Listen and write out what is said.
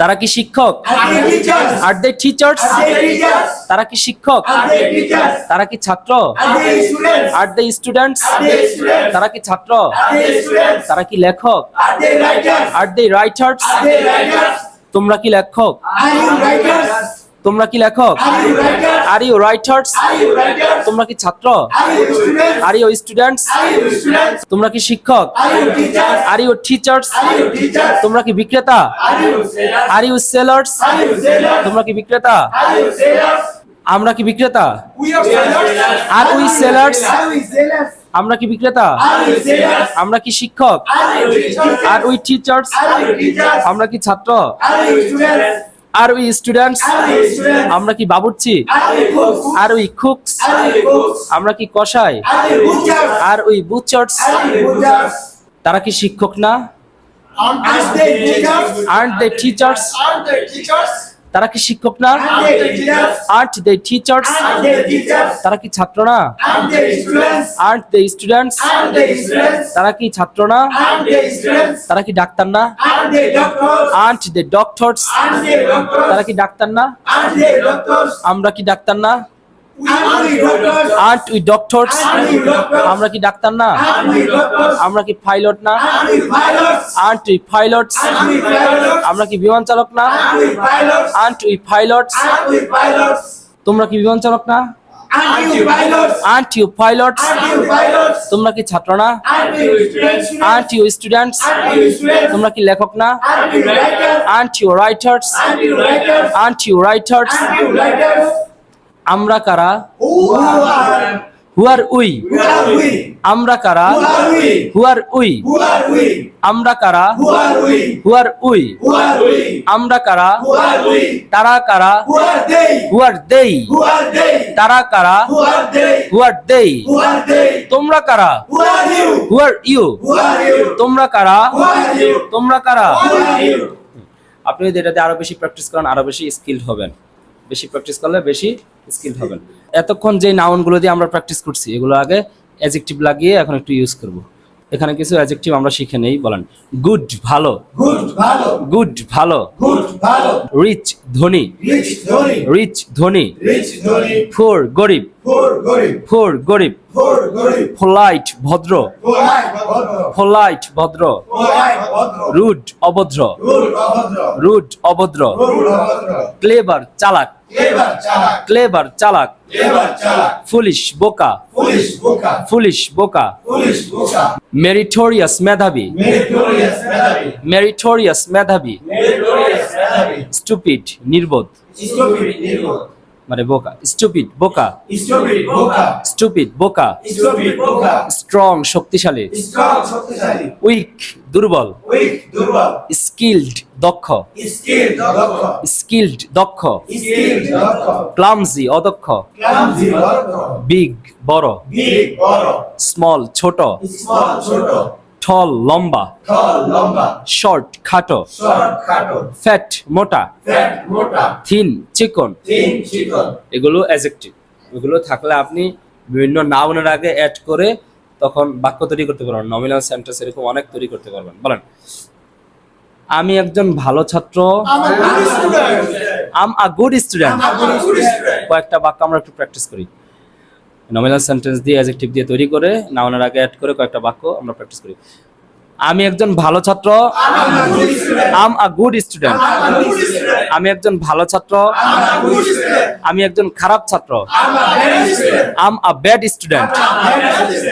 তারা কি শিক্ষক? Are they teachers? তারা কি শিক্ষক? তারা কি ছাত্র? Are they students? তারা কি ছাত্র? তারা কি লেখক? Are they writers? তোমরা কি লেখক? তোমরা কি লেখক? Are you writers? তোমরা কি ছাত্র? Are you students? তোমরা কি শিক্ষক? Are you teachers? তোমরা কি বিক্রেতা? Are you sellers? তোমরা কি বিক্রেতা? আমরা কি বিক্রেতা? Are we sellers? আমরা কি বিক্রেতা? আমরা কি শিক্ষক? Are we teachers? আমরা কি ছাত্র? আর উই স্টুডেন্টস? আমরা কি বাবুর্চি? আর উই কুকস? আমরা কি কসাই? আর উই বুচার্স? তারা কি শিক্ষক না? আরন্ট দে টিচার্স? তারা কি শিক্ষক না? আরন্ট দে টিচার্স? তারা কি ছাত্র না? আরন্ট দে স্টুডেন্টস? তারা কি ছাত্র না? তারা কি ডাক্তার না? আরন্ট দে ডক্টরস? তারা কি ডাক্তার না? আমরা কি ডাক্তার না? Aren't we doctors? আমরা কি ডাক্তার না? আমরা কি পাইলট না? Aren't we pilots? আমরা কি বিমান চালক না? Aren't we pilots? তোমরা কি বিমান চালক না? Aren't you pilots? তোমরা কি ছাত্র না? Aren't you students? তোমরা কি লেখক না? Aren't you writers? Aren't you writers? আমরা কারা? Who are we? আমরা কারা? Who are we? আমরা কারা? Who are we? আমরা কারা? তারা কারা? হু আর দেই? তারা কারা? হু আর দেই? তোমরা কারা? Who are you? তোমরা কারা? তোমরা কারা? আপনি যদি এটাতে আরো বেশি প্র্যাকটিস করেন আরো বেশি স্কিলড হবেন। বেশি প্র্যাকটিস করলে বেশি স্কিল হবেন। এতক্ষণ যে নাউনগুলো দিয়ে আমরা প্র্যাকটিস করছি এগুলো আগে অ্যাডজেক্টিভ লাগিয়ে এখন একটু ইউজ করব। এখানে কিছু অ্যাডজেক্টিভ আমরা শিখে নেই। বলেন গুড ভালো, গুড ভালো, রিচ ধনী, রিচ ধনী, পুর গরিব, পুর গরিব, পোলাইট ভদ্র, পোলাইট ভদ্র, রুড অভদ্র, রুড অভদ্র, ক্লেভার চালাক, ক্লেভার চালাক, ফুলিশ বোকা, ফুলিশ বোকা, মেরিটোরিয়াস মেধাবী, মেরিটোরিয়াস মেধাবী, স্টুপিড নির্বোধ, মানে বোকা, স্টুপিড বোকা, স্টুপিড বোকা, স্ট্রং শক্তিশালী, উইক দুর্বল, স্কিলড দক্ষ, স্কিলড দক্ষ, ক্লামজি অদক্ষ, বিগ বড়, স্মল ছোট, টল লম্বা, শর্ট খাটো, ফ্যাট মোটা, থিন চিকন। এগুলো অ্যাডজেক্টিভ। এগুলো থাকলে আপনি বিভিন্ন নাউনের আগে অ্যাড করে তখন বাক্য তৈরি করতে পারবেন। নমিনাল সেন্টেন্স এরকম অনেক তৈরি করতে পারবেন। বলেন আমি একজন ভালো ছাত্র, আম আ গুড স্টুডেন্ট। কয়েকটা বাক্য আমরা একটু প্র্যাকটিস করি। নমিনাল সেন্টেন্স দিয়ে অ্যাডজেক্টিভ দিয়ে তৈরি করে নাউনের আগে অ্যাড করে কয়েকটা বাক্য আমরা প্র্যাকটিস করি। আমি একজন ভালো ছাত্র, আম আ গুড স্টুডেন্ট। আমি একজন ভালো ছাত্র, আমি একজন খারাপ ছাত্র, আম আ ব্যাড স্টুডেন্ট।